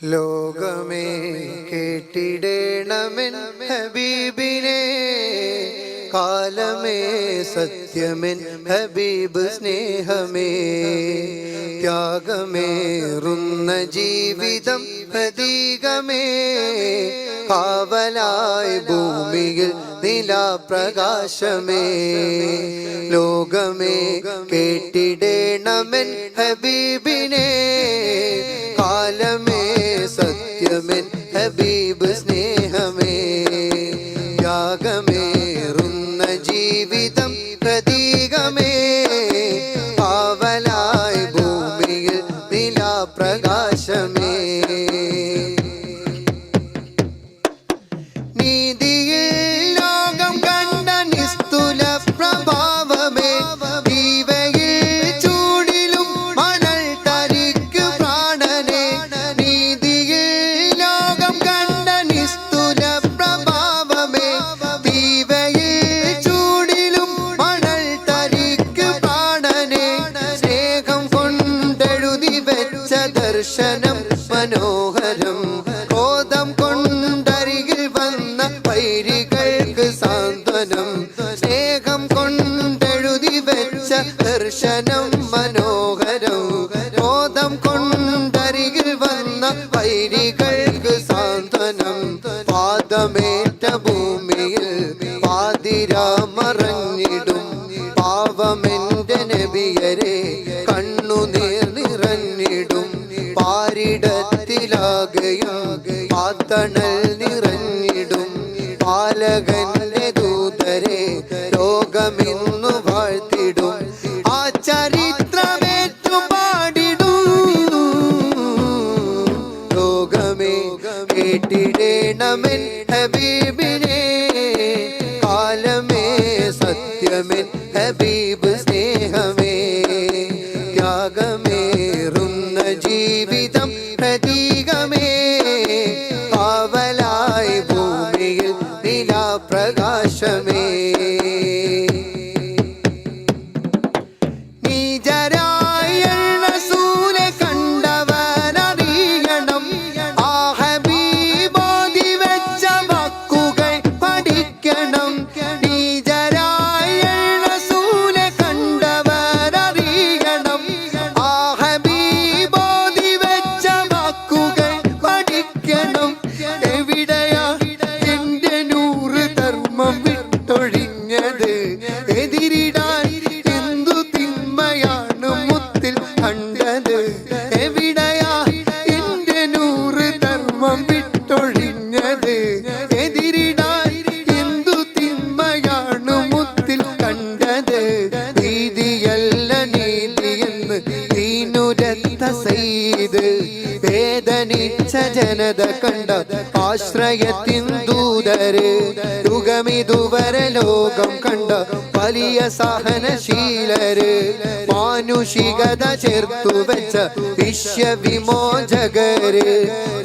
ലോകമേ കേട്ടിടേണമെൻ ഹബീബിനെ, കാലമേ സത്യമെൻ ഹബീബ് സ്നേഹമേ. ത്യാഗമേറുന്ന ജീവിതം പ്രതീകമേ, കാവലായി ഭൂമിയിൽ നിലാപ്രകാശമേ. ലോകമേ കേട്ടിടേണമെൻ ഹബീബിനെ, കാലമേ സത്യമെൻ ഹബീബ് സ്നേഹമേ. ത്യാഗമേറുന്ന ജീവിതം പ്രതീകമേ, കാവലായി ഭൂമിയിൽ നിലാപ്രകാശമേ. നീതിയിൽ ലോകം കണ്ട നിസ്തുല പ്രഭാവമേ, ദീവയിൽ ചൂടിലും മണൽ തരിക്ക് പ്രാണനെ. നീതിയിൽ ലോകം കണ്ട നിസ്തുല പ്രഭാവമേ, ദീവയിൽ ചൂടിലും മണൽ തരിക്ക് പ്രാണനെ. സ്നേഹം കൊണ്ടെഴുതി വെച്ച ദർശനം മനോഹരം, ക്രോധം കൊണ്ടരികിൽ വന്ന വൈരികൾക്ക് സാന്ത്വനം. സ്നേഹം കൊണ്ടെഴുതി വെച്ച ദർശനം മനോഹരം, ക്രോധം കൊണ്ടരികിൽ വന്ന വൈരികൾക്ക് സാന്ത്വനം. പാദമേറ്റ ഭൂമിയിൽ പാതിരാമറഞ്ഞിടും പാവമെന്റെ നബിയരെ, കണ്ണുനീർ നിറഞ്ഞിടും പാരിടത്തിലാകെയും പാത്തണൽ നിറഞ്ഞിടും പാലകന്റെ ദൂതരെ ലോകമിന്നു വാഴ്ത്തിടും. ആ ചരിത്രമേറ്റു പാടിടും. ലോകമേ കേട്ടിടേണമെൻ ഹബീബിനെ, കാലമേ സത്യമെൻ ഹബീബ് സ്നേഹമേ. ത്യാഗമേറുന്ന ജീവിതം പ്രതീകമേ, കാവലായി ഭൂമിയിൽ നിലാപ്രകാശമേ. നീചരായ റസൂലെ കണ്ടവനറിയണം, ആ ഹബീബോധി വെച്ച വാക്കുകൾ പഠിക്കണം. നീചരായ റസൂലെ കണ്ടവനറിയണം, ആ ഹബീബോധി വെച്ച വാക്കുകൾ പഠിക്കണം. എവിടെയാ എന്റെ നൂറ് ധർമ്മം വിട്ടൊഴിഞ്ഞത്, എതിരിടാൻ എന്തു തിന്മയാണ് മുത്തിൽ കണ്ടത്. എവിടെയാ എന്റെ നൂറ് ധർമ്മം വിട്ടൊഴിഞ്ഞത്, എതിരിടാൻ എന്തു തിന്മയാണ് മുത്തിൽ കണ്ടത്. നീതിയല്ല നീതിയെന്ന് ദീനുരത്ത സയ്യിദ്, വേദനിച്ച ജനത കണ്ട ആശ്രയത്തിൻ ദൂതര്. യുഗമിതുവരെ ലോകം കണ്ട വലിയ സഹനശീലര്, മാനുഷികത ചേർത്തു വെച്ച വിശ്വവിമോചകര്.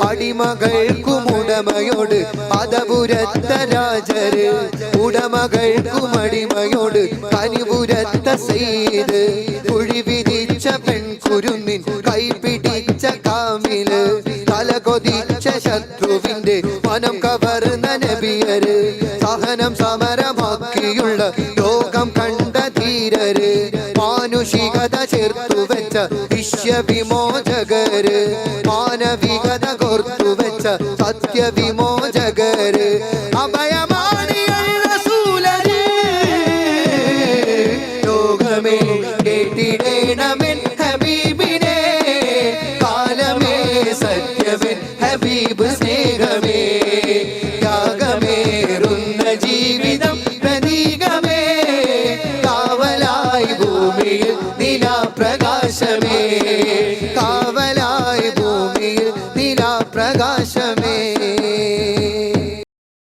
അടിമകൾക്കും ഉടമയോട് അതപുരത്ത രാജര്, ഉടമകൾക്കും അടിമയോട് കനിപുരത്ത സയ്യിദ്. കുഴി വിധിച്ച പെൺകുരുന്നിൻ കൈപിടിച്ച കാമില്, തലകൊതിച്ച ശത്രുവിന്റെ മനം കവർന്ന നബിയര്. സഹനം സമരമാക്കിയുള്ള ലോകം കണ്ട ധീരര്, മാനുഷികത ചേർത്തു വെച്ച വിശ്വവിമോചകര്, മാനവികത കോർത്തു വെച്ച സത്യവിമോചകര്. അഭയമാണ് റസൂലര്. ലോകമേ കേട്ടിടേണമെൻ ഹബീബിനെ, കാലമേ സത്യമെൻ ഹബീബ് സ്നേഹമേ. ത്യാഗമേറുന്ന ജീവിതം പ്രതീകമേ, കാവലായി ഭൂമിയിൽ നിലാപ്രകാശമേ.